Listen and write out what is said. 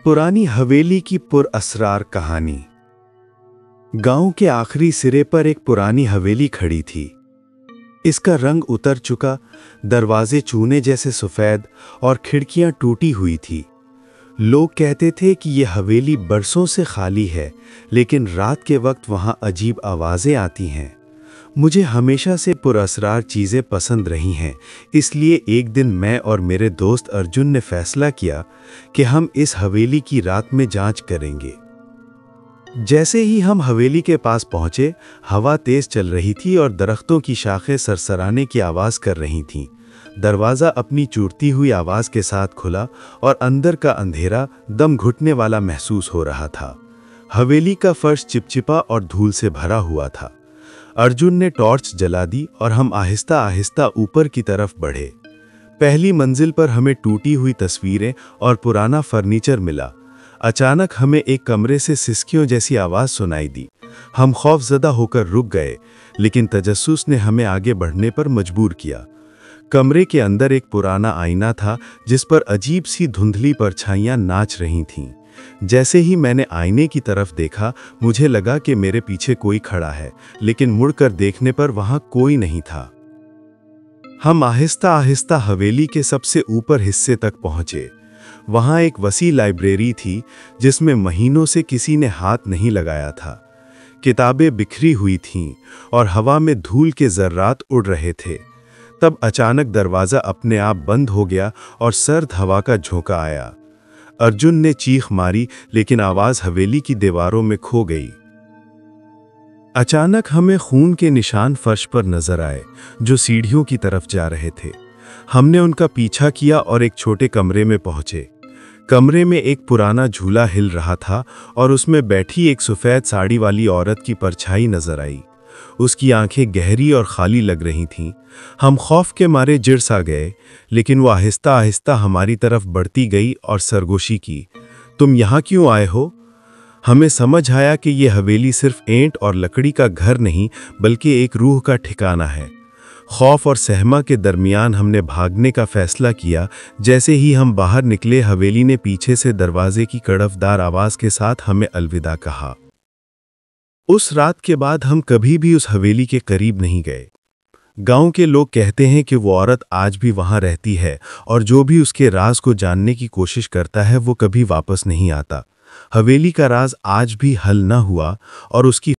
पुरानी हवेली की पुरअसरार कहानी। गांव के आखिरी सिरे पर एक पुरानी हवेली खड़ी थी। इसका रंग उतर चुका, दरवाजे चूने जैसे सफ़ेद और खिड़कियां टूटी हुई थी। लोग कहते थे कि यह हवेली बरसों से खाली है, लेकिन रात के वक्त वहां अजीब आवाज़ें आती हैं। मुझे हमेशा से पुरअसरार चीज़ें पसंद रही हैं, इसलिए एक दिन मैं और मेरे दोस्त अर्जुन ने फैसला किया कि हम इस हवेली की रात में जांच करेंगे। जैसे ही हम हवेली के पास पहुंचे, हवा तेज चल रही थी और दरख्तों की शाखें सरसराने की आवाज़ कर रही थीं। दरवाज़ा अपनी चूरती हुई आवाज़ के साथ खुला और अंदर का अंधेरा दम घुटने वाला महसूस हो रहा था। हवेली का फर्श चिपचिपा और धूल से भरा हुआ था। अर्जुन ने टॉर्च जला दी और हम आहिस्ता आहिस्ता ऊपर की तरफ बढ़े। पहली मंजिल पर हमें टूटी हुई तस्वीरें और पुराना फर्नीचर मिला। अचानक हमें एक कमरे से सिसकियों जैसी आवाज़ सुनाई दी। हम खौफजदा होकर रुक गए, लेकिन तजस्सुस ने हमें आगे बढ़ने पर मजबूर किया। कमरे के अंदर एक पुराना आईना था, जिस पर अजीब सी धुंधली परछाइयाँ नाच रही थीं। जैसे ही मैंने आईने की तरफ देखा, मुझे लगा कि मेरे पीछे कोई खड़ा है, लेकिन मुड़कर देखने पर वहां कोई नहीं था। हम आहिस्ता आहिस्ता हवेली के सबसे ऊपर हिस्से तक पहुंचे। वहां एक वसी लाइब्रेरी थी, जिसमें महीनों से किसी ने हाथ नहीं लगाया था। किताबें बिखरी हुई थीं और हवा में धूल के जर्रात उड़ रहे थे। तब अचानक दरवाज़ा अपने आप बंद हो गया और सर्द हवा का झोंका आया। अर्जुन ने चीख मारी, लेकिन आवाज हवेली की दीवारों में खो गई। अचानक हमें खून के निशान फर्श पर नजर आए, जो सीढ़ियों की तरफ जा रहे थे। हमने उनका पीछा किया और एक छोटे कमरे में पहुंचे। कमरे में एक पुराना झूला हिल रहा था और उसमें बैठी एक सफ़ेद साड़ी वाली औरत की परछाई नजर आई। उसकी आंखें गहरी और खाली लग रही थीं। हम खौफ के मारे जिड़ सा गए, लेकिन वो आहिस्ता आहिस्ता हमारी तरफ बढ़ती गई और सरगोशी की। तुम यहाँ क्यों आए हो? हमें समझ आया कि ये हवेली सिर्फ ईंट और लकड़ी का घर नहीं, बल्कि एक रूह का ठिकाना है। खौफ और सहमा के दरमियान हमने भागने का फैसला किया। जैसे ही हम बाहर निकले, हवेली ने पीछे से दरवाजे की कड़वदार आवाज़ के साथ हमें अलविदा कहा। उस रात के बाद हम कभी भी उस हवेली के करीब नहीं गए। गांव के लोग कहते हैं कि वो औरत आज भी वहां रहती है और जो भी उसके राज को जानने की कोशिश करता है वो कभी वापस नहीं आता। हवेली का राज आज भी हल न हुआ और उसकी